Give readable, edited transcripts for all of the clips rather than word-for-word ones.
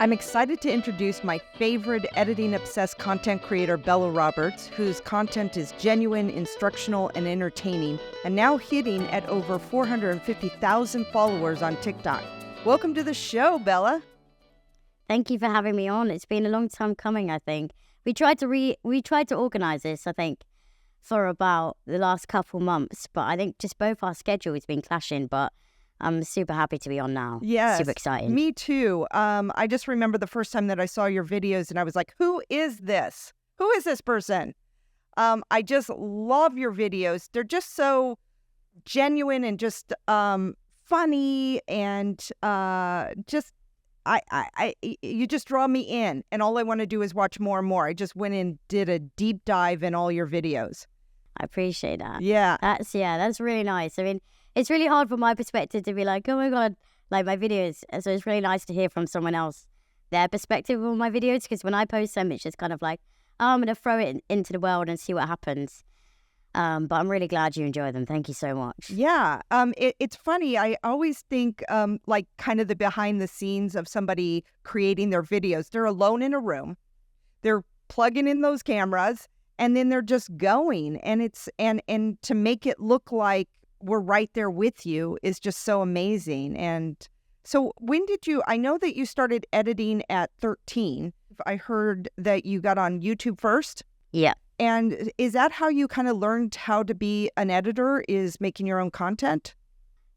I'm excited to introduce my favorite editing-obsessed content creator, Bella Roberts, whose content is genuine, instructional, and entertaining, and now hitting at over 450,000 followers on TikTok. Welcome to the show, Bella. Thank you for having me on. It's been a long time coming, I think. We tried to organize this, I think, for about the last couple months, but I think just both our schedules been clashing, but I'm super happy to be on now. Yes, super excited. Me too. I just remember the first time that I saw your videos and I was like, who is this? Who is this person? I just love your videos. They're just so genuine and just funny and you just draw me in, and all I want to do is watch more and more. I just went and did a deep dive in all your videos. I appreciate that. Yeah. That's really nice. I mean, it's really hard from my perspective to be like, oh my God, like my videos. So it's really nice to hear from someone else, their perspective on my videos, because when I post them, it's just kind of like, oh, I'm going to throw it into the world and see what happens. But I'm really glad you enjoy them. Thank you so much. Yeah. It's funny. I always think like kind of the behind the scenes of somebody creating their videos. They're alone in a room. They're plugging in those cameras and then they're just going. And it's and to make it look like we're right there with you is just so amazing. And so I know that you started editing at 13. I heard that you got on YouTube first. Yeah. And is that how you kind of learned how to be an editor, is making your own content?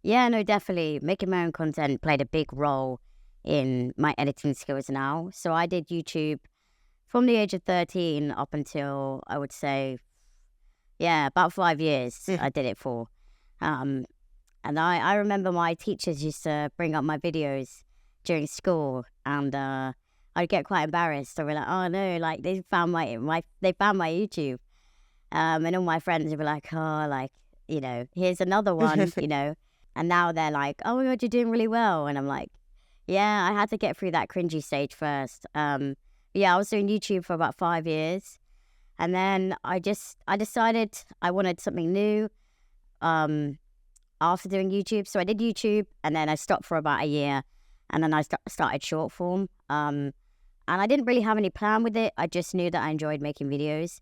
Yeah, no, definitely. Making my own content played a big role in my editing skills now. So I did YouTube from the age of 13 up until, I would say, about 5 years I did it for. And I remember my teachers used to bring up my videos during school, and I'd get quite embarrassed. I'd be like, oh no, like they found my YouTube. And all my friends would be like, oh, like, you know, here's another one, you know. And now they're like, oh my God, you're doing really well. And I'm like, yeah, I had to get through that cringy stage first. I was doing YouTube for about 5 years. And then I decided I wanted something new after doing YouTube. So I did YouTube, and then I stopped for about a year. And then I started short form. And I didn't really have any plan with it. I just knew that I enjoyed making videos.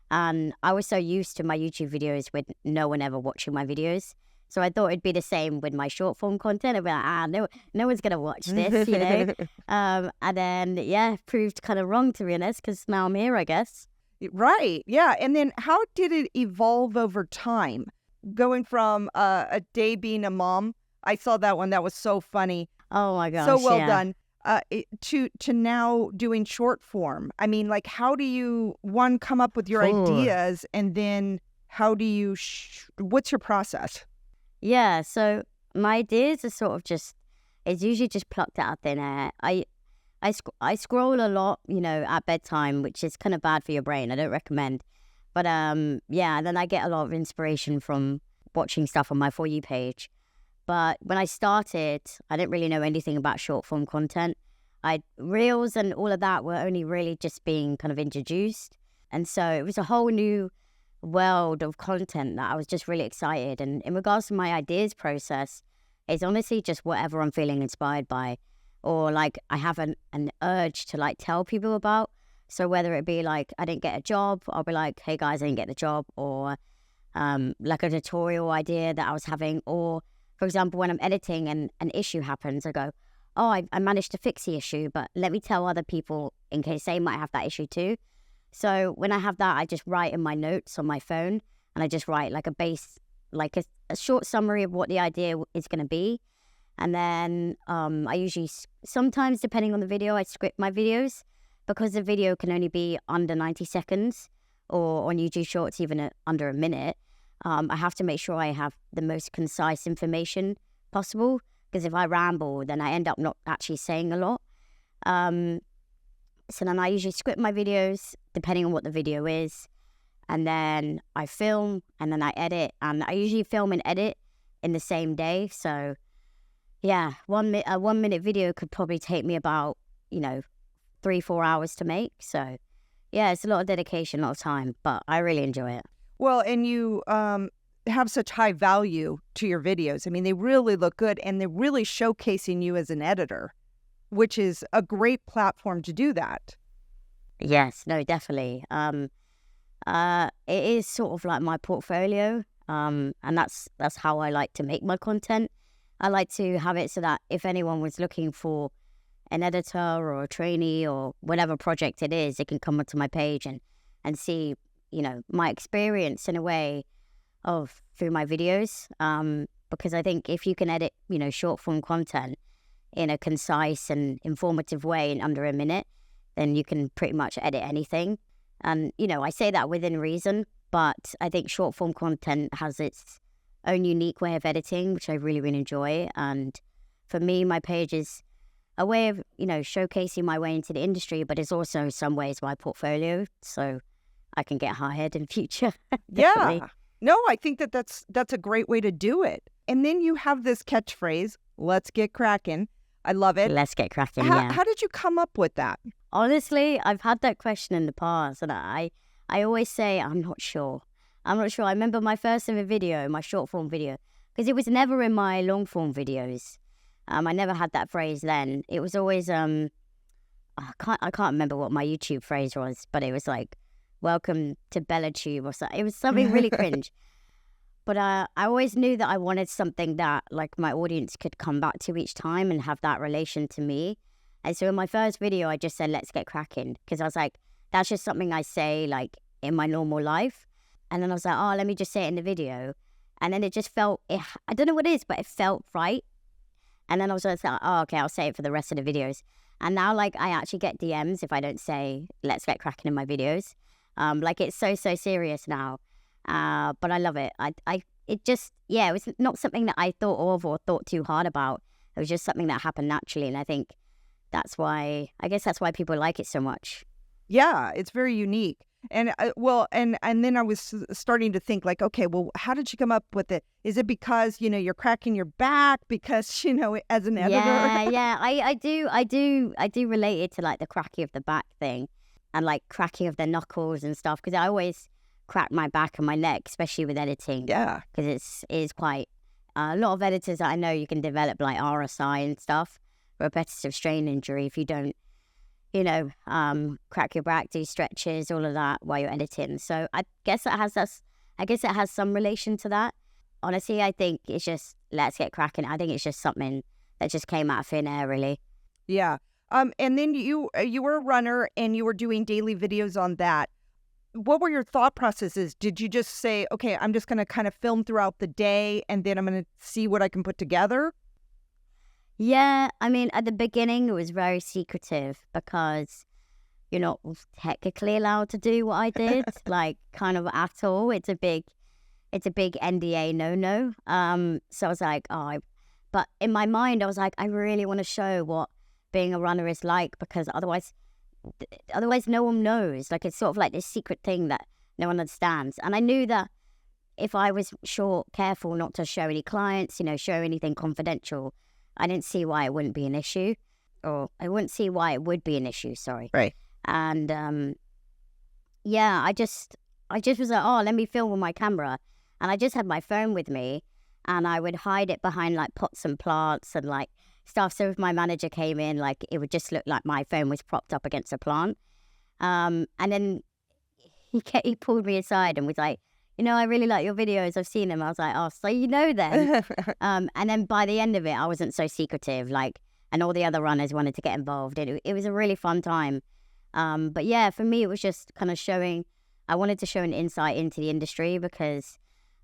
And I was so used to my YouTube videos with no one ever watching my videos. So I thought it'd be the same with my short form content. I'd be like, no one's going to watch this, you know. And then, proved kind of wrong, to be honest, because now I'm here, I guess. Right. Yeah. And then how did it evolve over time? Going from a day being a mom. I saw that one. That was so funny. Oh, my gosh. So well done. To now doing short form. I mean, like, how do you, one, come up with your ideas, and then how do you, what's your process? Yeah, so my ideas are sort of it's usually just plucked out of thin air. I scroll a lot, you know, at bedtime, which is kind of bad for your brain. I don't recommend. But and then I get a lot of inspiration from watching stuff on my For You page. But when I started, I didn't really know anything about short form content. Reels and all of that were only really just being kind of introduced. And so it was a whole new world of content that I was just really excited. And in regards to my ideas process, it's honestly just whatever I'm feeling inspired by, or like I have an urge to like tell people about. So whether it be like I didn't get a job, I'll be like, hey guys, I didn't get the job, or like a tutorial idea that I was having, or for example, when I'm editing and an issue happens, I go, oh, I managed to fix the issue, but let me tell other people in case they might have that issue too. So when I have that, I just write in my notes on my phone, and I just write like a short summary of what the idea is going to be. And then I usually, sometimes depending on the video, I script my videos, because the video can only be under 90 seconds, or on YouTube Shorts, even under a minute. I have to make sure I have the most concise information possible, because if I ramble, then I end up not actually saying a lot. So then I usually script my videos depending on what the video is, and then I film, and then I edit, and I usually film and edit in the same day. So yeah, a 1 minute video could probably take me about, 3-4 hours to make. So yeah, it's a lot of dedication, a lot of time, but I really enjoy it. Well, and you have such high value to your videos. I mean, they really look good, and they're really showcasing you as an editor. which is a great platform to do that. Yes, no, definitely. It is sort of like my portfolio, and that's how I like to make my content. I like to have it so that if anyone was looking for an editor or a trainee or whatever project it is, they can come onto my page and see, my experience in a way of through my videos. Because I think if you can edit, short form content in a concise and informative way in under a minute, then you can pretty much edit anything. And, I say that within reason, but I think short form content has its own unique way of editing, which I really, really enjoy. And for me, my page is a way of, showcasing my way into the industry, but it's also some ways my portfolio. So I can get hired in future. Definitely. Yeah. No, I think that's a great way to do it. And then you have this catchphrase, let's get cracking. I love it. Let's get cracking, How, yeah. how did you come up with that? Honestly, I've had that question in the past, and I always say, I'm not sure. I remember my first ever video, my short form video, because it was never in my long form videos. I never had that phrase then. It was always, I can't remember what my YouTube phrase was, but it was like, welcome to BellaTube or something. It was something really cringe. But I always knew that I wanted something that like my audience could come back to each time and have that relation to me. And so in my first video, I just said, let's get cracking. Because I was like, that's just something I say like in my normal life. And then I was like, oh, let me just say it in the video. And then it just felt, I don't know what it is, but it felt right. And then I was like, oh, okay, I'll say it for the rest of the videos. And now like I actually get DMs if I don't say, let's get cracking in my videos. Like it's so serious now. But I love it. It was not something that I thought of or thought too hard about. It was just something that happened naturally. And I think that's why people like it so much. Yeah, it's very unique. And and then I was starting to think like, okay, well, how did you come up with it? Is it because, you're cracking your back because, as an editor? Yeah. I do relate it to like the cracking of the back thing and like cracking of the knuckles and stuff. Because I always crack my back and my neck, especially with editing. Yeah. Because it is quite, a lot of editors that I know you can develop like RSI and stuff, repetitive strain injury, if you don't, crack your back, do stretches, all of that while you're editing. So I guess it has some relation to that. Honestly, I think it's just, let's get cracking. I think it's just something that just came out of thin air, really. Yeah. And then you were a runner and you were doing daily videos on that. What were your thought processes? Did you just say, okay, I'm just going to kind of film throughout the day and then I'm going to see what I can put together? Yeah, I mean, at the beginning, it was very secretive because you're not technically allowed to do what I did, like kind of at all. It's a big NDA no. So I was like, but in my mind, I was like, I really want to show what being a runner is like because otherwise no one knows. Like it's sort of like this secret thing that no one understands. And I knew that if I was careful not to show any clients, show anything confidential, I didn't see why it wouldn't be an issue, or I wouldn't see why it would be an issue. Sorry. Right. And I just was like, oh, let me film with my camera, and I just had my phone with me, and I would hide it behind like pots and plants and like stuff. So if my manager came in, like it would just look like my phone was propped up against a plant. And then he pulled me aside and was like, I really like your videos. I've seen them. I was like, oh, so then. And then by the end of it, I wasn't so secretive, and all the other runners wanted to get involved. It was a really fun time. But yeah, for me, it was just kind of I wanted to show an insight into the industry because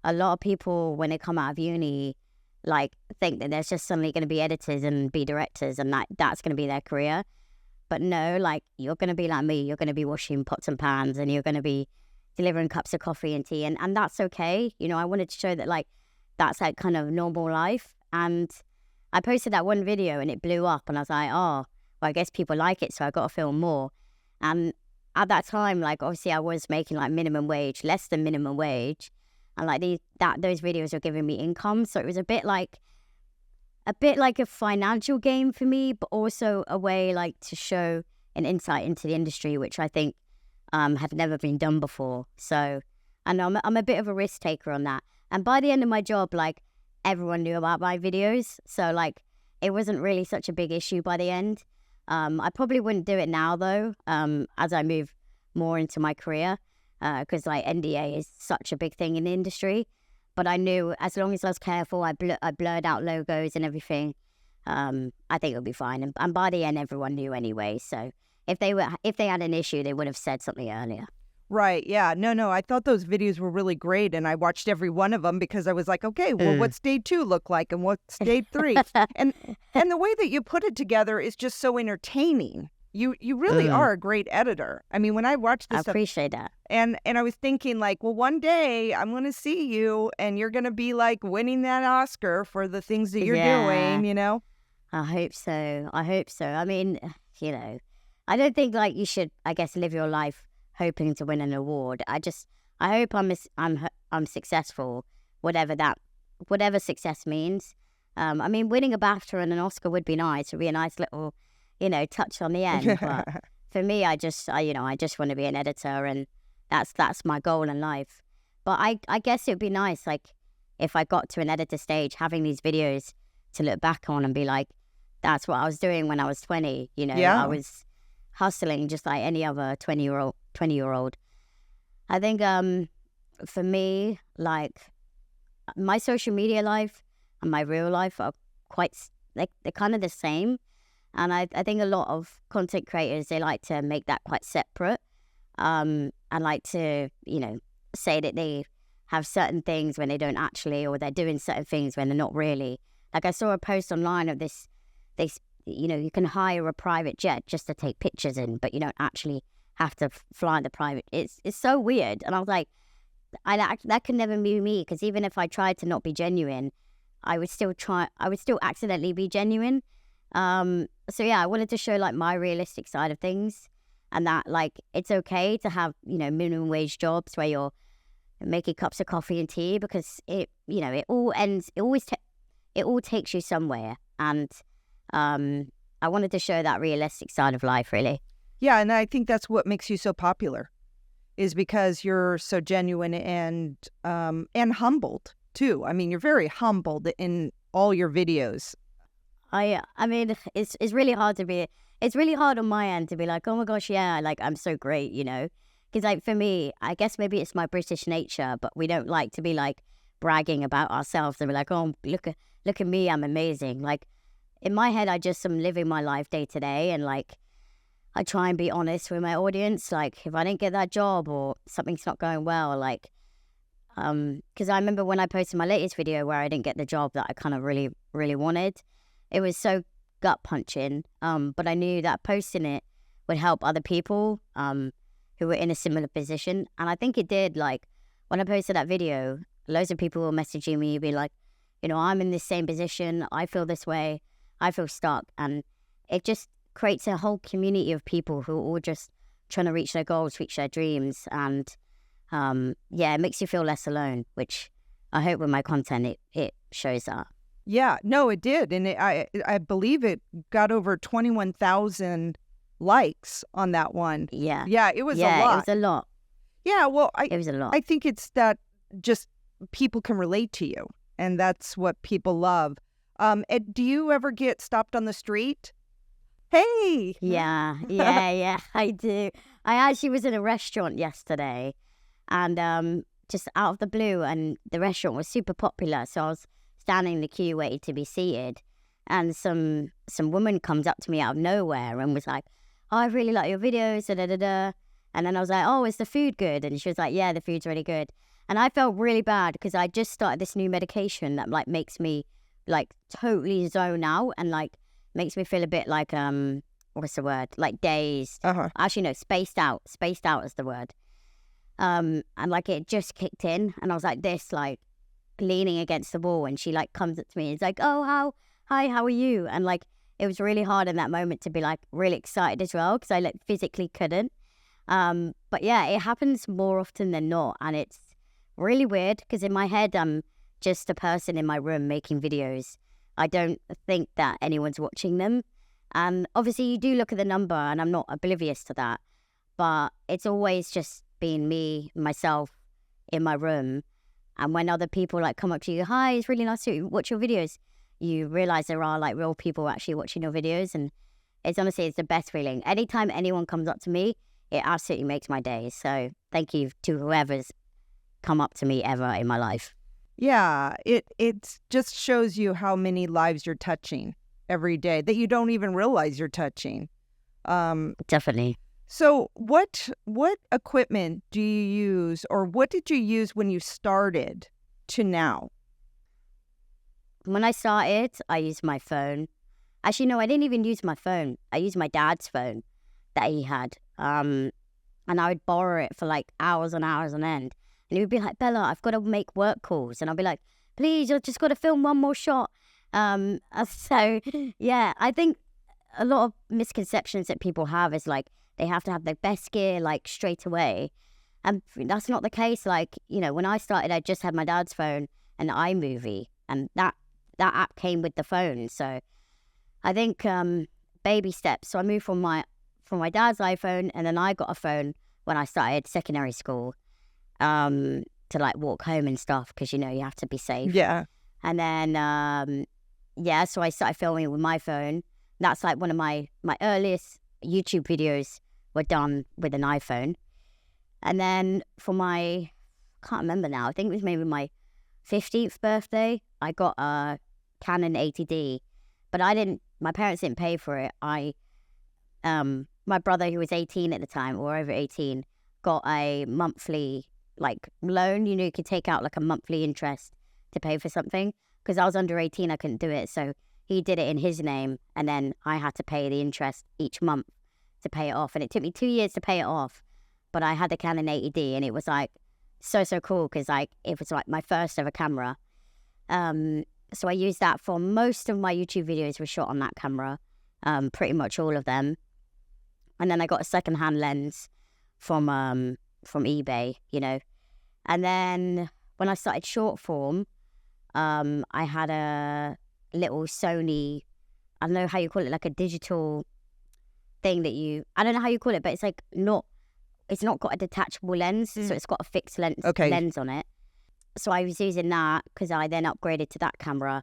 a lot of people, when they come out of uni, like think that there's just suddenly going to be editors and be directors and that's going to be their career. But no, like you're going to be like me. You're going to be washing pots and pans and you're going to be delivering cups of coffee and tea, and that's okay. I wanted to show that like that's like kind of normal life. And I posted that one video and it blew up and I was like, oh, well, I guess people like it, so I got to film more. And at that time, like obviously I was making like minimum wage, less than minimum wage, and like those videos were giving me income, so it was a bit like a financial game for me, but also a way like to show an insight into the industry, which I think have never been done before. So I know I'm a bit of a risk taker on that. And by the end of my job, like everyone knew about my videos. So like it wasn't really such a big issue by the end. I probably wouldn't do it now though, as I move more into my career, because like NDA is such a big thing in the industry. But I knew as long as I was careful, I blurred out logos and everything. I think it'll be fine. And by the end, everyone knew anyway. So if they had an issue, they would have said something earlier. Right. Yeah. No, I thought those videos were really great. And I watched every one of them because I was like, okay, well, what's day 2 look like? And what's day 3? and the way that you put it together is just so entertaining. You really are a great editor. I mean, when I watched this I appreciate that. And I was thinking like, well, one day I'm going to see you and you're going to be like winning that Oscar for the things that you're doing, you know? I hope so. I mean, you know, I don't think like you should, I guess, live your life hoping to win an award. I hope I'm successful, whatever success means. I mean, winning a BAFTA and an Oscar would be nice. It'd be a nice little, you know, touch on the end. But for me, I just want to be an editor, and that's my goal in life. But I guess it'd be nice, like, if I got to an editor stage, having these videos to look back on and be like, that's what I was doing when I was 20. You know, I was hustling just like any other 20-year-old. I think for me, like, my social media life and my real life are quite, like, they're kind of the same. And I think a lot of content creators, they like to make that quite separate, and like to, you know, say that they have certain things when they don't actually, or they're doing certain things when they're not really. Like, I saw a post online of this, you know, you can hire a private jet just to take pictures in, but you don't actually have to fly the private. It's so weird. And I was like, that could never be me, because even if I tried to not be genuine, I would still accidentally be genuine. So yeah, I wanted to show like my realistic side of things, and that like it's okay to have, you know, minimum wage jobs where you're making cups of coffee and tea, because it all takes you somewhere. And I wanted to show that realistic side of life, really. Yeah, and I think that's what makes you so popular, is because you're so genuine and humbled too. I mean, you're very humbled in all your videos. I mean, it's really hard to be. It's really hard on my end to be like, oh my gosh, yeah, like I'm so great, you know. Because like for me, I guess maybe it's my British nature, but we don't like to be like bragging about ourselves and be like, oh, look at me, I'm amazing. Like in my head, I just am living my life day to day, and like I try and be honest with my audience. Like if I didn't get that job or something's not going well, like because I remember when I posted my latest video where I didn't get the job that I kind of really, really wanted. It was so gut punching, but I knew that posting it would help other people who were in a similar position. And I think it did. Like when I posted that video, loads of people were messaging me, be like, you know, I'm in this same position. I feel this way. I feel stuck. And it just creates a whole community of people who are all just trying to reach their goals, reach their dreams. And yeah, it makes you feel less alone, which I hope with my content, it shows that. Yeah, no, it did. And I believe it got over 21,000 likes on that one. Yeah. Yeah, it was a lot. Yeah, it was a lot. Yeah, well, it was a lot. I think it's that just people can relate to you, and that's what people love. Do you ever get stopped on the street? Hey! Yeah, I do. I actually was in a restaurant yesterday, and just out of the blue, and the restaurant was super popular, so I was standing in the queue waiting to be seated, and some woman comes up to me out of nowhere and was like, oh, I really like your videos, da-da-da-da. And then I was like, oh, is the food good? And she was like, yeah, the food's really good. And I felt really bad because I just started this new medication that like makes me like totally zone out and like makes me feel a bit like what's the word, like dazed. Actually no, spaced out is the word. And like it just kicked in, and I was like this, like leaning against the wall, and she like comes up to me and is like, oh, hi, how are you? And like it was really hard in that moment to be like really excited as well, because I like physically couldn't. But yeah, it happens more often than not, and it's really weird because in my head I'm just a person in my room making videos. I don't think that anyone's watching them, and obviously you do look at the number, and I'm not oblivious to that, but it's always just been me, myself in my room. And when other people like come up to you, hi, it's really nice to watch your videos, you realize there are like real people actually watching your videos, and It's honestly, it's the best feeling. Anytime anyone comes up to me, it absolutely makes my day. So thank you to whoever's come up to me ever in my life. Yeah, it just shows you how many lives you're touching every day that you don't even realize you're touching. Definitely. So what equipment do you use, or what did you use when you started to now? When I started, I used my phone. Actually, no, I didn't even use my phone. I used my dad's phone that he had. And I would borrow it for like hours and hours on end. And he would be like, Bella, I've got to make work calls. And I'll be like, please, I've just got to film one more shot. So, yeah, I think a lot of misconceptions that people have is like they have to have the best gear like straight away. And that's not the case. Like, when I started, I just had my dad's phone and iMovie. And that app came with the phone. So I think baby steps. So I moved from my dad's iPhone, and then I got a phone when I started secondary school to like walk home and stuff because, you have to be safe. Yeah. And then, so I started filming with my phone. That's like one of my earliest YouTube videos were done with an iPhone. And then for I can't remember now, I think it was maybe my 15th birthday, I got a Canon 80D, but my parents didn't pay for it. My brother, who was 18 at the time, or over 18, got a monthly like loan. You could take out like a monthly interest to pay for something. Because I was under 18, I couldn't do it. So he did it in his name, and then I had to pay the interest each month to pay it off. And it took me 2 years to pay it off. But I had the Canon 80D, and it was like so cool because like it was like my first ever camera. So I used that for most of my YouTube videos were shot on that camera, pretty much all of them. And then I got a secondhand lens from eBay, And then when I started short form, I had a little Sony, I don't know how you call it, like a digital thing I don't know how you call it, but it's like it's not got a detachable lens, so it's got a fixed lens on it. So I was using that because I then upgraded to that camera.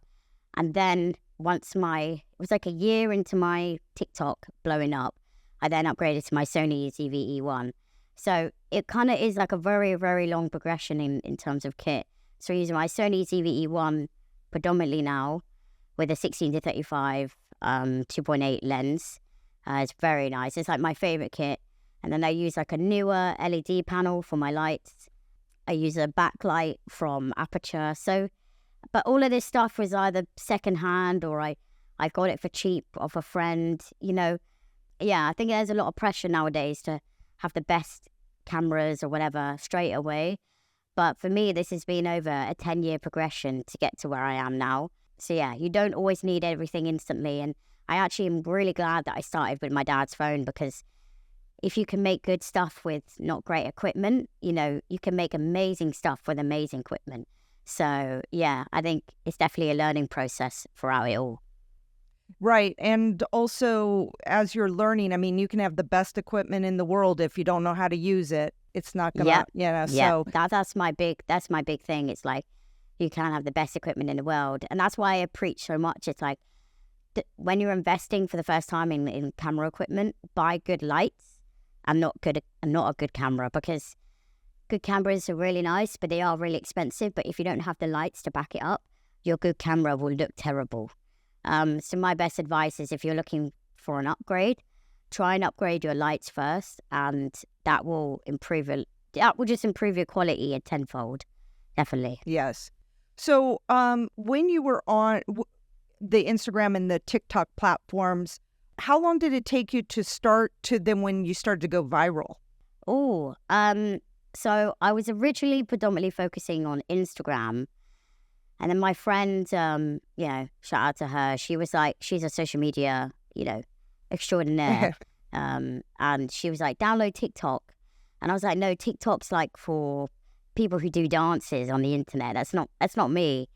And then once it was like a year into my TikTok blowing up, I then upgraded to my Sony ZV-E1. So it kind of is like a very, very long progression in terms of kit. So using my Sony ZV-E1 predominantly now with a 16-35 2.8 lens. It's very nice. It's like my favorite kit. And then I use like a newer LED panel for my lights. I use a backlight from Aperture. So, but all of this stuff was either secondhand or I got it for cheap off a friend, Yeah, I think there's a lot of pressure nowadays to have the best cameras or whatever straight away. But for me, this has been over a 10-year progression to get to where I am now. So yeah, you don't always need everything instantly. And I actually am really glad that I started with my dad's phone, because if you can make good stuff with not great equipment, you can make amazing stuff with amazing equipment. So yeah, I think it's definitely a learning process throughout it all. Right. And also, as you're learning, I mean, you can have the best equipment in the world. If you don't know how to use it, it's not gonna, so that's my big thing. It's like, you can have the best equipment in the world. And that's why I preach so much. It's like, when you're investing for the first time in camera equipment, buy good lights and not a good camera, because good cameras are really nice, but they are really expensive. But if you don't have the lights to back it up, your good camera will look terrible. So my best advice is, if you're looking for an upgrade, try and upgrade your lights first, and that will just improve your quality a tenfold. Definitely. Yes. So when you were on the Instagram and the TikTok platforms, how long did it take you to start to then when you started to go viral? So I was originally predominantly focusing on Instagram. And then my friend, shout out to her. She was like, she's a social media, extraordinaire. And she was like, download TikTok. And I was like, no, TikTok's like for people who do dances on the internet. That's not me.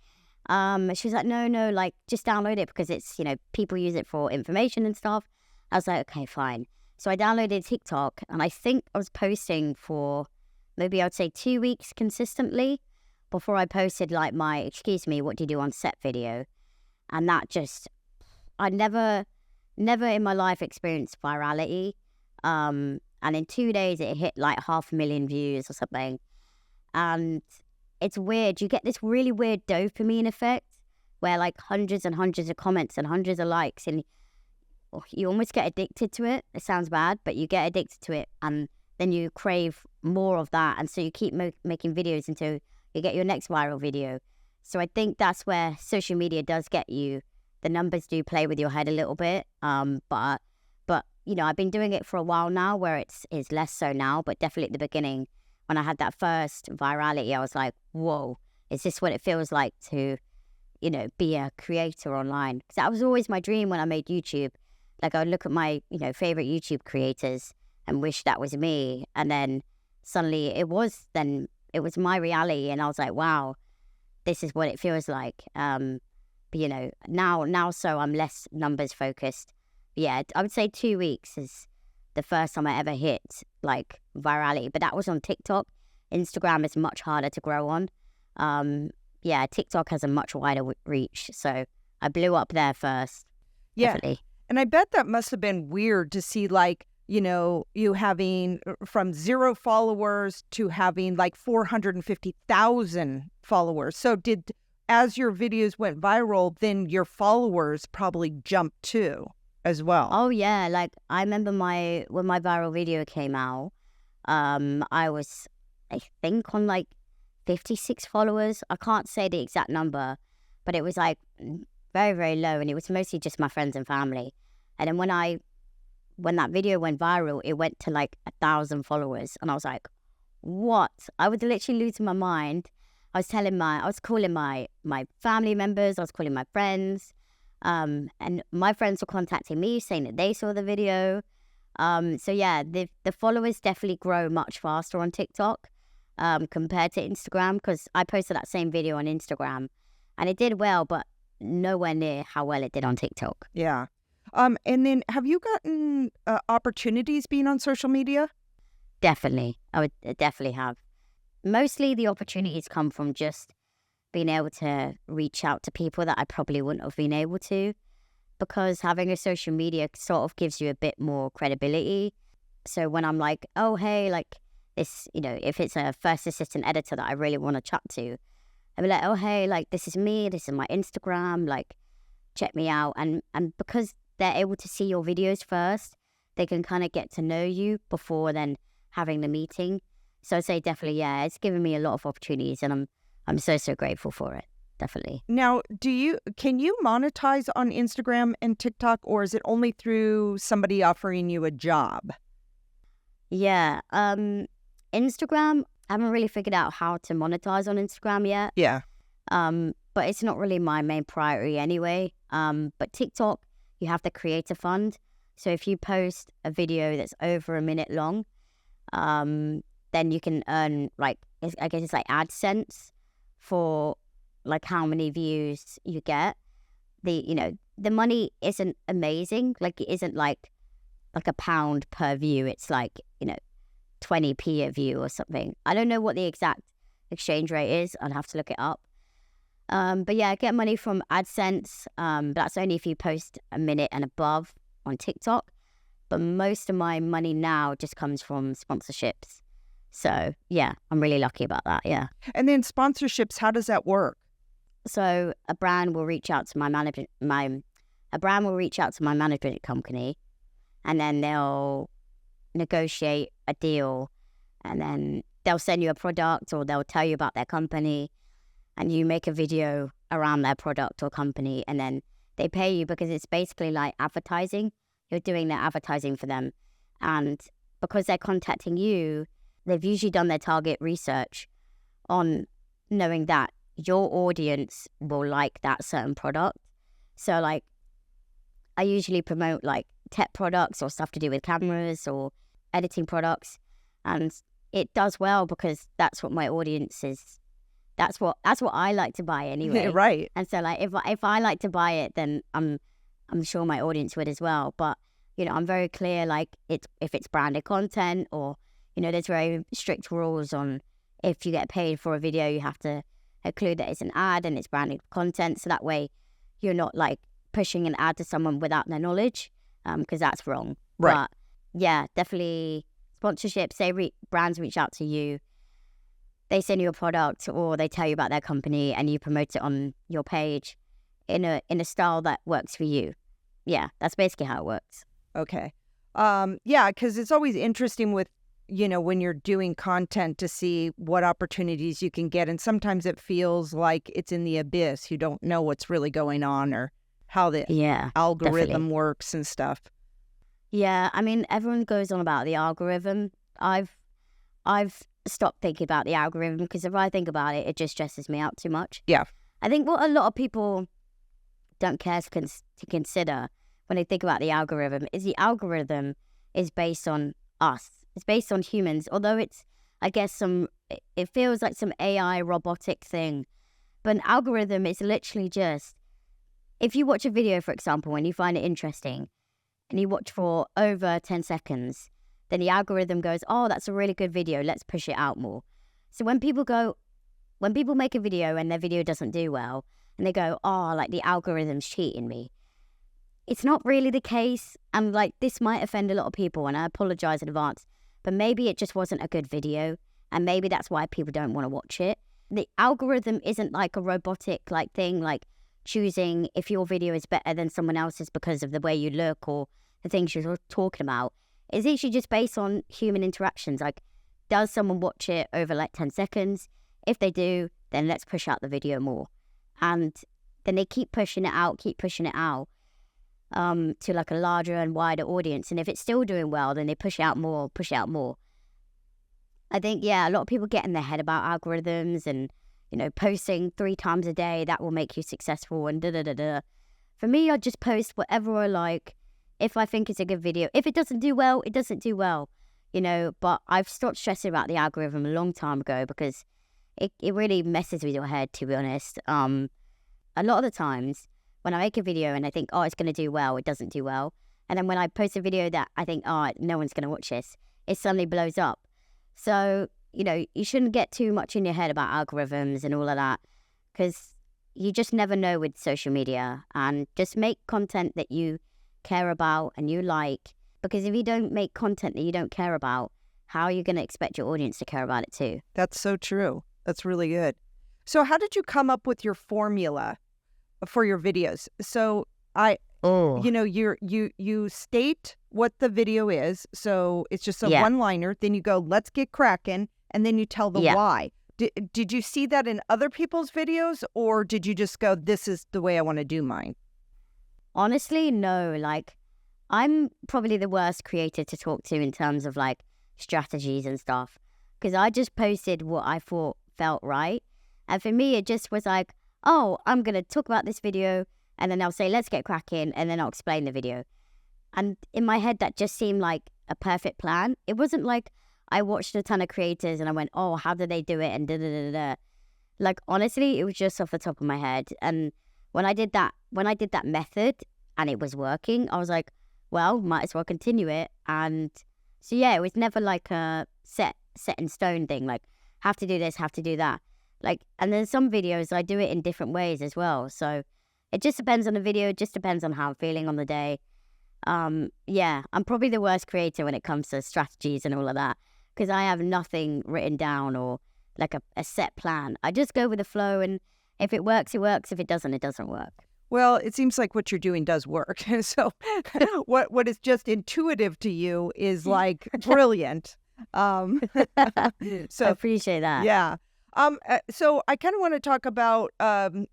She was like, no, like just download it because it's, people use it for information and stuff. I was like, okay, fine. So I downloaded TikTok, and I think I was posting for maybe I'd say 2 weeks consistently before I posted like my, excuse me, what do you do on set video? And that just, I never never in my life experienced virality. And in 2 days it hit like 500,000 views or something. And it's weird. You get this really weird dopamine effect where like hundreds and hundreds of comments and hundreds of likes, and you almost get addicted to it. It sounds bad, but you get addicted to it, and then you crave more of that. And so you keep making videos until you get your next viral video. So I think that's where social media does get you. The numbers do play with your head a little bit. But you know, I've been doing it for a while now, where it's less so now, but definitely at the beginning, when I had that first virality, I was like, whoa, is this what it feels like to, you know, be a creator online? Because that was always my dream when I made YouTube. Like, I would look at my, you know, favorite YouTube creators and wish that was me. And then suddenly it was my reality. And I was like, wow, this is what it feels like. But, you know, now so I'm less numbers focused. Yeah, I would say 2 weeks is the first time I ever hit like virality, but that was on TikTok. Instagram is much harder to grow on. Yeah, TikTok has a much wider reach, so I blew up there first. Yeah, definitely. And I bet that must have been weird to see, like, you know, you having from 0 followers to having like 450,000 followers. So as your videos went viral, then your followers probably jumped too as well. Oh yeah, like I remember when my viral video came out, I was, I think, on like 56 followers. I can't say the exact number, but it was like very, very low, and it was mostly just my friends and family. And then when that video went viral, it went to like 1,000 followers, and I was like, what? I was literally losing my mind. I was calling my family members, I was calling my friends. And my friends were contacting me saying that they saw the video. So yeah, the followers definitely grow much faster on TikTok compared to Instagram, because I posted that same video on Instagram and it did well, but nowhere near how well it did on TikTok. Yeah. And then have you gotten opportunities being on social media? Definitely. I would definitely have. Mostly the opportunities come from just being able to reach out to people that I probably wouldn't have been able to, because having a social media sort of gives you a bit more credibility. So when I'm like, oh, hey, like this, you know, if it's a first assistant editor that I really want to chat to, I'd be like, oh, hey, like this is me, this is my Instagram, like check me out. And because they're able to see your videos first, they can kind of get to know you before then having the meeting. So I'd say definitely, yeah, it's given me a lot of opportunities, and I'm so grateful for it. Definitely. Now, can you monetize on Instagram and TikTok, or is it only through somebody offering you a job? Yeah. Instagram, I haven't really figured out how to monetize on Instagram yet. Yeah. But it's not really my main priority anyway. But TikTok, you have the creator fund. So if you post a video that's over a minute long, then you can earn like, I guess it's like AdSense for like how many views you get. The money isn't amazing. Like it isn't like £1 per view. It's like, 20p a view or something. I don't know what the exact exchange rate is. I'll have to look it up. But yeah, I get money from AdSense. That's only if you post a minute and above on TikTok. But most of my money now just comes from sponsorships. So yeah, I'm really lucky about that. Yeah. And then sponsorships, how does that work? So a brand will reach out to my management company, and then they'll negotiate a deal, and then they'll send you a product, or they'll tell you about their company, and you make a video around their product or company, and then they pay you, because it's basically like advertising. You're doing their advertising for them. And because they're contacting you, they've usually done their target research on knowing that your audience will like that certain product. So like, I usually promote like tech products or stuff to do with cameras or editing products, and it does well because that's what my audience is. That's what I like to buy anyway. Right. And so like, if I like to buy it, then I'm sure my audience would as well. But I'm very clear, like if it's branded content, or there's very strict rules on if you get paid for a video, you have to include that it's an ad and it's branded content. So that way you're not like pushing an ad to someone without their knowledge. because that's wrong. Right. But yeah, definitely sponsorship. Say brands reach out to you, they send you a product or they tell you about their company and you promote it on your page in a style that works for you. Yeah, that's basically how it works. Okay. Yeah, because it's always interesting with, when you're doing content to see what opportunities you can get. And sometimes it feels like it's in the abyss. You don't know what's really going on or how the algorithm definitely works and stuff. Yeah, I mean, everyone goes on about the algorithm. I've stopped thinking about the algorithm because if I think about it, it just stresses me out too much. Yeah. I think what a lot of people don't care to consider when they think about the algorithm is based on us. It's based on humans, although it's, I guess, it feels like some AI robotic thing. But an algorithm is literally just, if you watch a video, for example, and you find it interesting, and you watch for over 10 seconds, then the algorithm goes, oh, that's a really good video, let's push it out more. So when people make a video and their video doesn't do well, and they go, oh, like the algorithm's cheating me, it's not really the case. And like, this might offend a lot of people, and I apologize in advance, but maybe it just wasn't a good video, and maybe that's why people don't want to watch it. The algorithm isn't like a robotic like thing, like choosing if your video is better than someone else's because of the way you look or the things you're talking about. It's actually just based on human interactions. Like, does someone watch it over like 10 seconds? If they do, then let's push out the video more. And then they keep pushing it out to like a larger and wider audience. And if it's still doing well, then they push out more. I think, yeah, a lot of people get in their head about algorithms and, posting 3 times a day, that will make you successful and da-da-da-da. For me, I just post whatever I like. If I think it's a good video. If it doesn't do well, it doesn't do well, But I've stopped stressing about the algorithm a long time ago because it really messes with your head, to be honest. A lot of the times when I make a video and I think, oh, it's going to do well, it doesn't do well. And then when I post a video that I think, oh, no one's going to watch this, it suddenly blows up. So, you shouldn't get too much in your head about algorithms and all of that because you just never know with social media. And just make content that you care about and you like, because if you don't make content that you don't care about, how are you going to expect your audience to care about it too? That's so true. That's really good. So how did you come up with your formula for your videos? So you state what the video is, so it's just a one-liner, then you go, let's get cracking, and then you tell the why. Did you see that in other people's videos, or did you just go, this is the way I want to do mine? Honestly, no. Like, I'm probably the worst creator to talk to in terms of like strategies and stuff, because I just posted what I thought felt right. And for me, it just was like, oh, I'm going to talk about this video, and then I'll say, let's get cracking, and then I'll explain the video. And in my head, that just seemed like a perfect plan. It wasn't like I watched a ton of creators and I went, oh, how did they do it? And da-da-da-da. Like, honestly, it was just off the top of my head. And when I did that method and it was working, I was like, well, might as well continue it. And so, yeah, it was never like a set in stone thing, like have to do this, have to do that. Like, and then some videos I do it in different ways as well. So it just depends on the video. It just depends on how I'm feeling on the day. Yeah, I'm probably the worst creator when it comes to strategies and all of that, because I have nothing written down or like a set plan. I just go with the flow, and if it works, it works. If it doesn't, it doesn't work. Well, it seems like what you're doing does work. So what is just intuitive to you is like brilliant. So I appreciate that. Yeah. So I kind of want to talk about,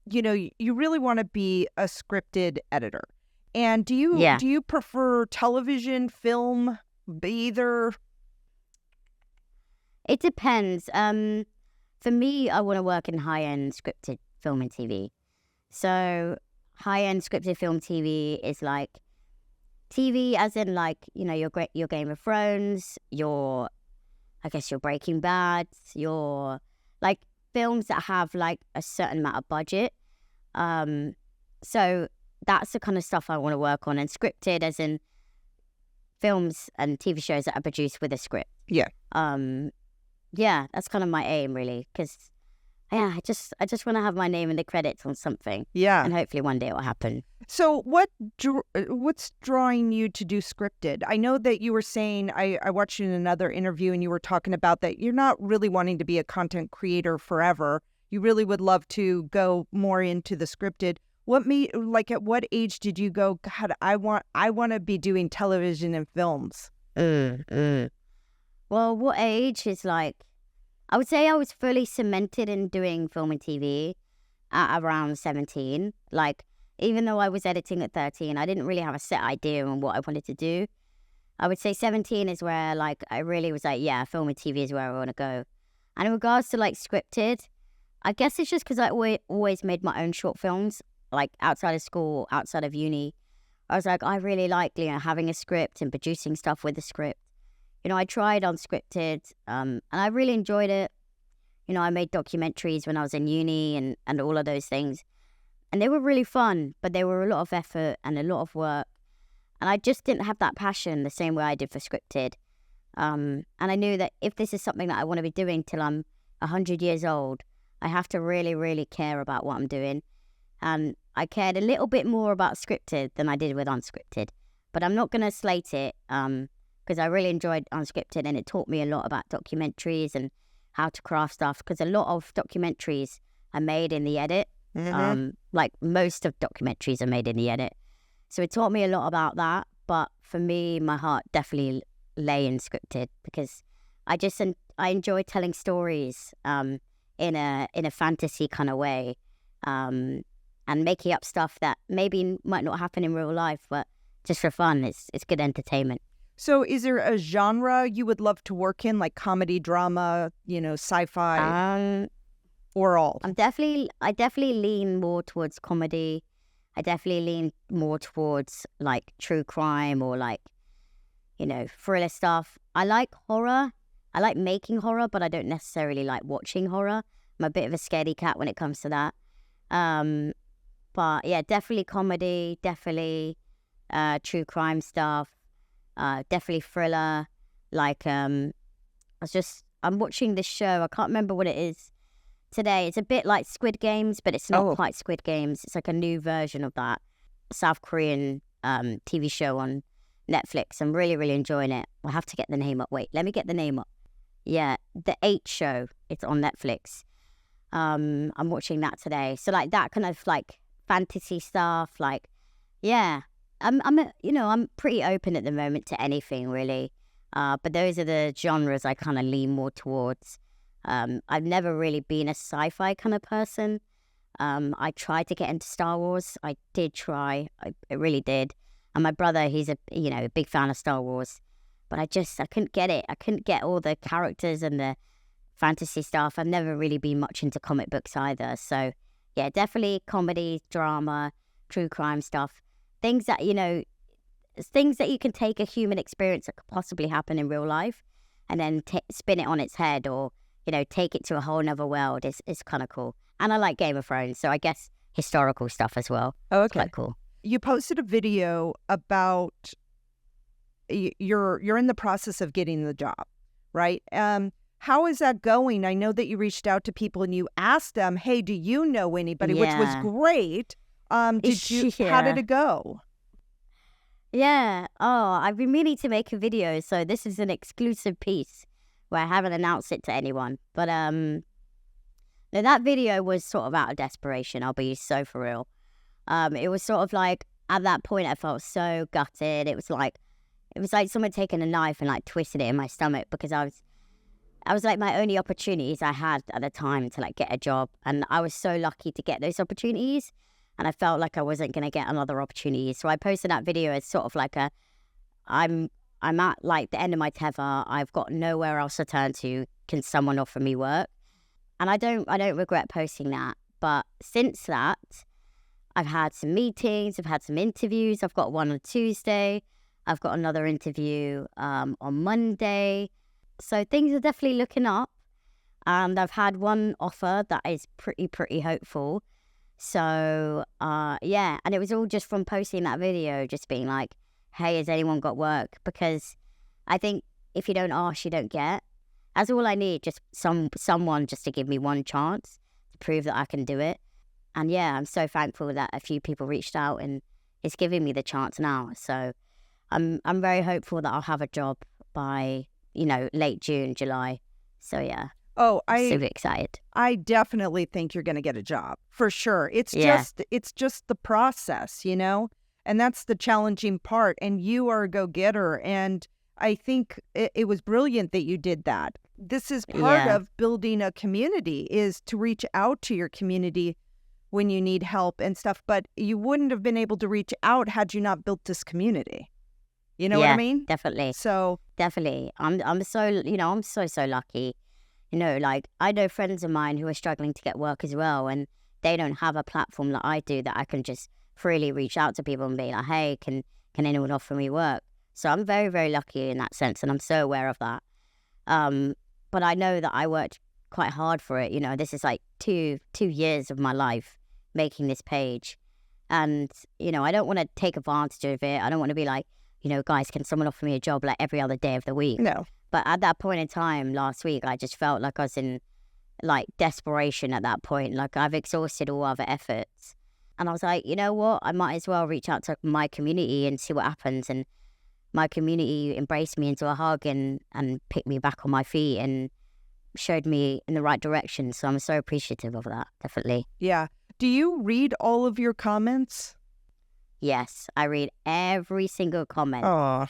you really want to be a scripted editor. And do you prefer television, film, either? It depends. For me, I want to work in high-end scripted film and TV. So high-end scripted film TV is like TV as in like, your Game of Thrones, your Breaking Bad, your like films that have like a certain amount of budget. So that's the kind of stuff I want to work on. And scripted as in films and TV shows that are produced with a script. Yeah. Yeah, that's kind of my aim, really, because Yeah, I just want to have my name in the credits on something. Yeah. And hopefully one day it will happen. So what's drawing you to do scripted? I know that you were saying, I watched you in another interview and you were talking about that you're not really wanting to be a content creator forever. You really would love to go more into the scripted. At what age did you go, God, I want to be doing television and films? Well, what age is like, I would say I was fully cemented in doing film and TV at around 17. Like, even though I was editing at 13, I didn't really have a set idea on what I wanted to do. I would say 17 is where, like, I really was like, yeah, film and TV is where I want to go. And in regards to, like, scripted, I guess it's just because I always made my own short films, like, outside of school, outside of uni. I was like, I really like, having a script and producing stuff with a script. I tried unscripted, and I really enjoyed it. I made documentaries when I was in uni and all of those things. And they were really fun, but they were a lot of effort and a lot of work. And I just didn't have that passion the same way I did for scripted. And I knew that if this is something that I want to be doing till I'm 100 years old, I have to really, really care about what I'm doing. And I cared a little bit more about scripted than I did with unscripted. But I'm not going to slate it because I really enjoyed unscripted, and it taught me a lot about documentaries and how to craft stuff, because a lot of documentaries are made in the edit. Like most of documentaries are made in the edit. So it taught me a lot about that. But for me, my heart definitely lay in scripted, because I enjoy telling stories in a fantasy kind of way, and making up stuff that maybe might not happen in real life, but just for fun. It's good entertainment. So is there a genre you would love to work in, like comedy, drama, sci-fi, or all? I definitely lean more towards comedy. I definitely lean more towards like true crime or like, thriller stuff. I like horror. I like making horror, but I don't necessarily like watching horror. I'm a bit of a scaredy cat when it comes to that. But yeah, definitely comedy, definitely true crime stuff. Definitely thriller. Like, I'm watching this show. I can't remember what it is today. It's a bit like Squid Games, but it's not quite Squid Games. It's like a new version of that South Korean TV show on Netflix. I'm really, really enjoying it. I'll have to get the name up. Wait, let me get the name up. Yeah, The 8 Show. It's on Netflix. I'm watching that today. So like that kind of like fantasy stuff. Like, yeah. I'm pretty open at the moment to anything, really. But those are the genres I kind of lean more towards. I've never really been a sci-fi kind of person. I tried to get into Star Wars. I did try. I really did. And my brother, he's a big fan of Star Wars. But I couldn't get it. I couldn't get all the characters and the fantasy stuff. I've never really been much into comic books either. So, yeah, definitely comedy, drama, true crime stuff. Things that you can take a human experience that could possibly happen in real life and then spin it on its head, or, take it to a whole nother world is kind of cool. And I like Game of Thrones, so I guess historical stuff as well. Oh, okay. It's quite cool. You posted a video about you're in the process of getting the job, right? How is that going? I know that you reached out to people and you asked them, hey, do you know anybody? Yeah. Which was great. How did it go? Yeah. Oh, I've been meaning to make a video, so this is an exclusive piece where I haven't announced it to anyone. But no, that video was sort of out of desperation. I'll be so for real. It was sort of like, at that point I felt so gutted. It was like someone taking a knife and like twisted it in my stomach, because I was like, my only opportunities I had at the time to like get a job, and I was so lucky to get those opportunities. And I felt like I wasn't going to get another opportunity. So I posted that video as sort of like I'm at like the end of my tether. I've got nowhere else to turn to. Can someone offer me work? And I don't regret posting that. But since that, I've had some meetings. I've had some interviews. I've got one on Tuesday. I've got another interview on Monday. So things are definitely looking up. And I've had one offer that is pretty hopeful. So, yeah, and it was all just from posting that video, just being like, hey, has anyone got work? Because I think if you don't ask, you don't get. That's all I need, just someone just to give me one chance. prove that I can do it. And yeah, I'm so thankful that a few people reached out and it's giving me the chance now. So I'm very hopeful that I'll have a job by, late June, July. So yeah, Oh, I'm super excited. I definitely think you're going to get a job for sure. It's Yeah. just the process, and that's the challenging part. And you are a go-getter. And I think it was brilliant that you did that. This is part Yeah. of building a community, is to reach out to your community when you need help and stuff. But you wouldn't have been able to reach out had you not built this community. You know what I mean? Definitely. So Definitely. I'm so, I'm so lucky. Like I know friends of mine who are struggling to get work as well, and they don't have a platform like I do that I can just freely reach out to people and be like, hey, can anyone offer me work? So I'm very, very lucky in that sense, and I'm so aware of that. But I know that I worked quite hard for it. This is like two years of my life making this page. And, I don't want to take advantage of it. I don't want to be like, guys, can someone offer me a job like every other day of the week? no. But at that point in time last week, I just felt like I was in like desperation at that point. Like I've exhausted all other efforts. And I was like, you know what? I might as well reach out to my community and see what happens. And my community embraced me into a hug and picked me back on my feet and showed me in the right direction. So I'm so appreciative of that, definitely. Yeah. Do you read all of your comments? Yes, I read every single comment. Oh.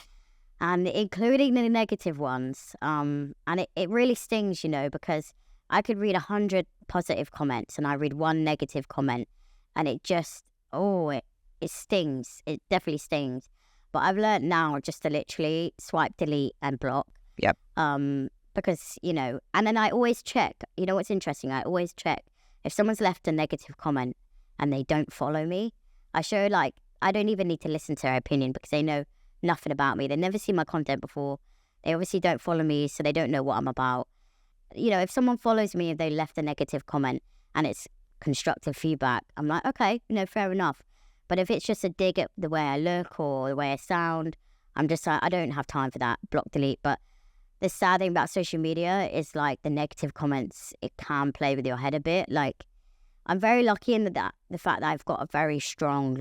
And including the negative ones. And it really stings, because I could read 100 positive comments and I read one negative comment and it just, it stings. It definitely stings. But I've learned now just to literally swipe, delete and block. Yep. Because, and then I always check, what's interesting? I always check if someone's left a negative comment and they don't follow me, I don't even need to listen to their opinion because they know nothing about me. They've never seen my content before. They obviously don't follow me, so they don't know what I'm about. If someone follows me, if they left a negative comment and it's constructive feedback, I'm like, okay, fair enough. But if it's just a dig at the way I look or the way I sound, I'm just like, I don't have time for that. Block, delete. But the sad thing about social media is like the negative comments, it can play with your head a bit. Like I'm very lucky in the fact that I've got a very strong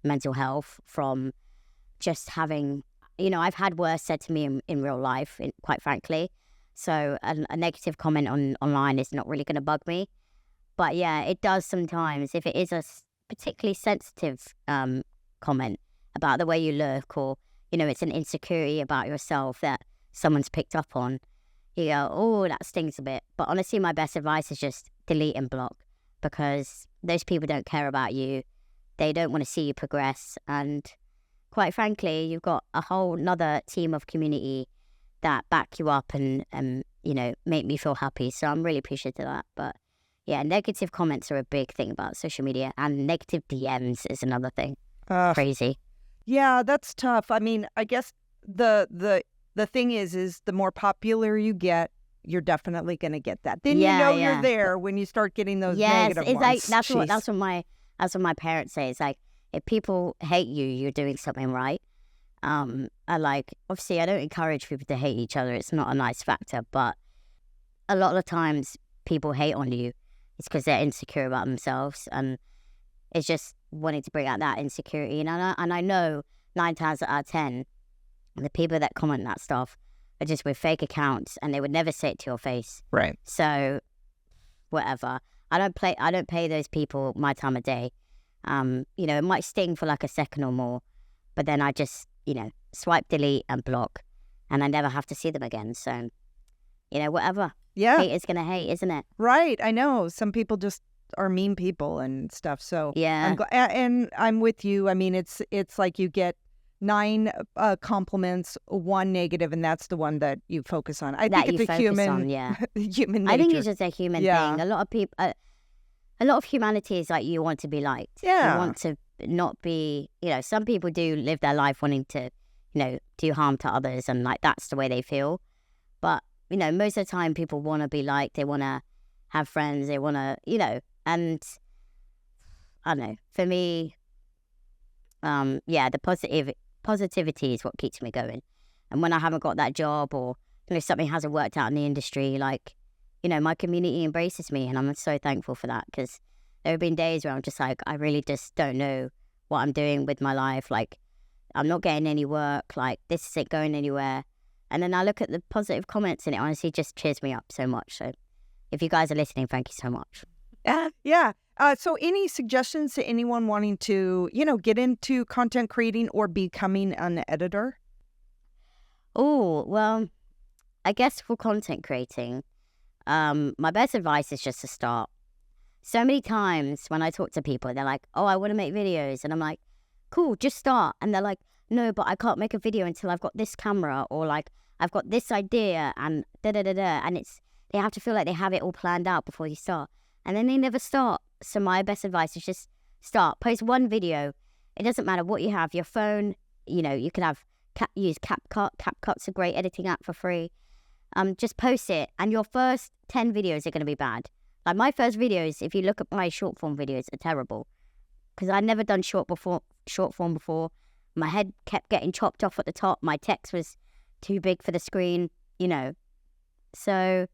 mental health from just having, I've had worse said to me in real life, quite frankly. So a negative comment online is not really going to bug me. But yeah, it does sometimes. If it is a particularly sensitive comment about the way you look or, it's an insecurity about yourself that someone's picked up on, you go, oh, that stings a bit. But honestly, my best advice is just delete and block because those people don't care about you. They don't want to see you progress. And quite frankly, you've got a whole nother team of community that back you up and make me feel happy. So I'm really appreciative of that. But yeah, negative comments are a big thing about social media, and negative DMs is another thing. Crazy. Yeah, that's tough. I mean, I guess the thing is the more popular you get, you're definitely going to get that. Then you're there when you start getting those negative it's ones. like that's what my parents say. It's like if people hate you, you're doing something right. Obviously I don't encourage people to hate each other. It's not a nice factor, but a lot of times people hate on you. It's because they're insecure about themselves, and it's just wanting to bring out that insecurity. And I know 9 times out of 10, the people that comment that stuff are just with fake accounts, and they would never say it to your face. Right. So, whatever. I don't pay those people my time of day. It might sting for like a second or more, but then I just, swipe, delete, and block, and I never have to see them again. So, whatever. Yeah. Hate is gonna hate, isn't it? Right. I know. Some people just are mean people and stuff. So yeah, and I'm with you. I mean, it's like you get 9 compliments, 1 negative, and that's the one that you focus on. I think it's a human nature. I think it's just a human thing. A lot of people, a lot of humanity is like you want to be liked. Yeah. You want to not be. Some people do live their life wanting to, do harm to others, and like that's the way they feel. But most of the time people want to be liked. They want to have friends. They want to, and I don't know. For me, the positivity is what keeps me going. And when I haven't got that job or something hasn't worked out in the industry, like my community embraces me, and I'm so thankful for that, because there have been days where I'm just like, I really just don't know what I'm doing with my life. Like, I'm not getting any work. Like, this isn't going anywhere. And then I look at the positive comments, and it honestly just cheers me up so much. So if you guys are listening, thank you so much. Yeah. So any suggestions to anyone wanting to, get into content creating or becoming an editor? Oh, well, I guess for content creating, my best advice is just to start. So many times when I talk to people, they're like, oh, I want to make videos. And I'm like, cool, just start. And they're like, no, but I can't make a video until I've got this camera, or like I've got this idea and da-da-da-da. And they have to feel like they have it all planned out before you start. And then they never start. So my best advice is just start. Post one video. It doesn't matter what you have. Your phone, you can use CapCut. CapCut's a great editing app for free. Just post it. And your first 10 videos are going to be bad. Like my first videos, if you look at my short form videos, are terrible. Because I'd never done short form before. My head kept getting chopped off at the top. My text was too big for the screen, So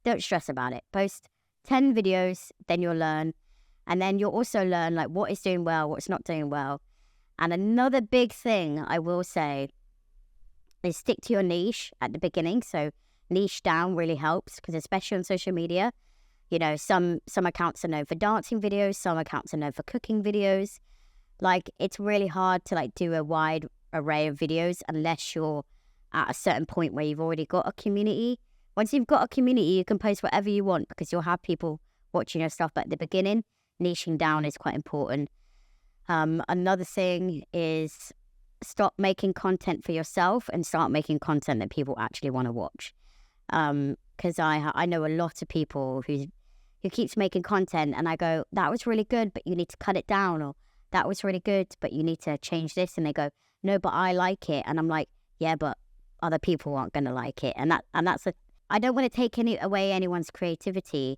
don't stress about it. Post 10 videos, then you'll learn. And then you'll also learn like what is doing well, what's not doing well. And another big thing I will say is stick to your niche at the beginning. So niche down really helps, because especially on social media, some accounts are known for dancing videos, some accounts are known for cooking videos. Like, it's really hard to like do a wide array of videos unless you're at a certain point where you've already got a community. Once you've got a community, you can post whatever you want, because you'll have people watching your stuff. But at the beginning, niching down is quite important. Another thing is stop making content for yourself and start making content that people actually want to watch. Because I know a lot of people who keeps making content, and I go, that was really good, but you need to cut it down, or that was really good, but you need to change this. And they go, no, but I like it. And I'm like, yeah, but other people aren't going to like it. And that's I don't want to take away anyone's creativity,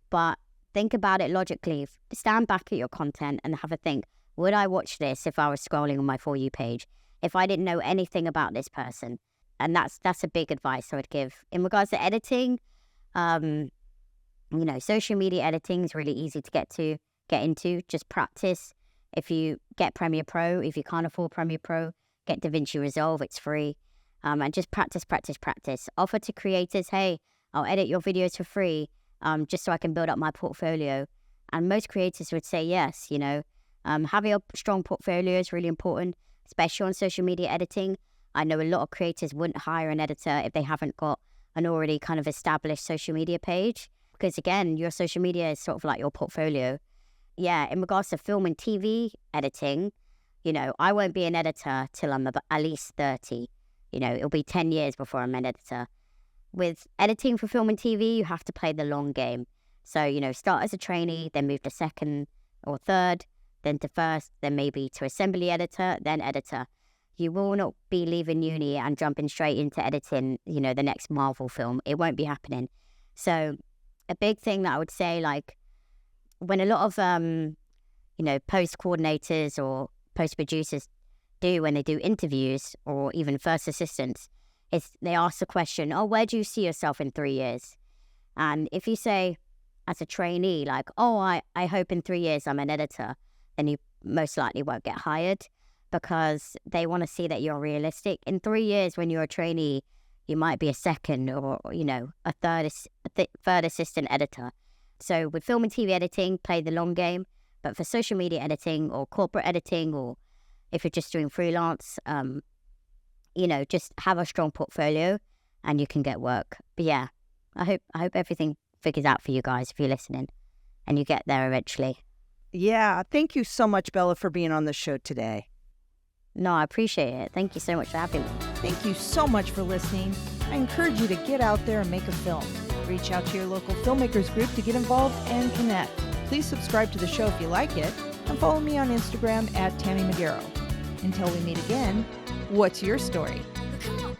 but think about it logically. Stand back at your content and have a think. Would I watch this if I was scrolling on my For You page? If I didn't know anything about this person? And that's a big advice I would give. In regards to editing, social media editing is really easy to get into. Just practice. If you get Premiere Pro, if you can't afford Premiere Pro, get DaVinci Resolve, it's free. And just practice. Offer to creators, hey, I'll edit your videos for free, just so I can build up my portfolio. And most creators would say yes, Having a strong portfolio is really important, especially on social media editing. I know a lot of creators wouldn't hire an editor if they haven't got an already kind of established social media page, because again, your social media is sort of like your portfolio. Yeah, in regards to film and TV editing, I won't be an editor till I'm at least 30. It'll be 10 years before I'm an editor. With editing for film and TV, you have to play the long game. So, start as a trainee, then move to second or third, then to first, then maybe to assembly editor, then editor. You will not be leaving uni and jumping straight into editing, the next Marvel film. It won't be happening. So a big thing that I would say, like, when a lot of, post coordinators or post producers do when they do interviews, or even first assistants, is they ask the question, oh, where do you see yourself in 3 years? And if you say as a trainee, like, oh, I hope in 3 years I'm an editor, then you most likely won't get hired, because they want to see that you're realistic. In 3 years, when you're a trainee, you might be a second or, a third assistant editor. So with film and TV editing, play the long game. But for social media editing or corporate editing, or if you're just doing freelance, just have a strong portfolio and you can get work. But yeah, I hope everything figures out for you guys if you're listening and you get there eventually. Yeah. Thank you so much, Bella, for being on the show today. No, I appreciate it. Thank you so much for having me. Thank you so much for listening. I encourage you to get out there and make a film. Reach out to your local filmmakers group to get involved and connect. Please subscribe to the show if you like it, and follow me on Instagram @TammyMagaro. Until we meet again, what's your story? Come on.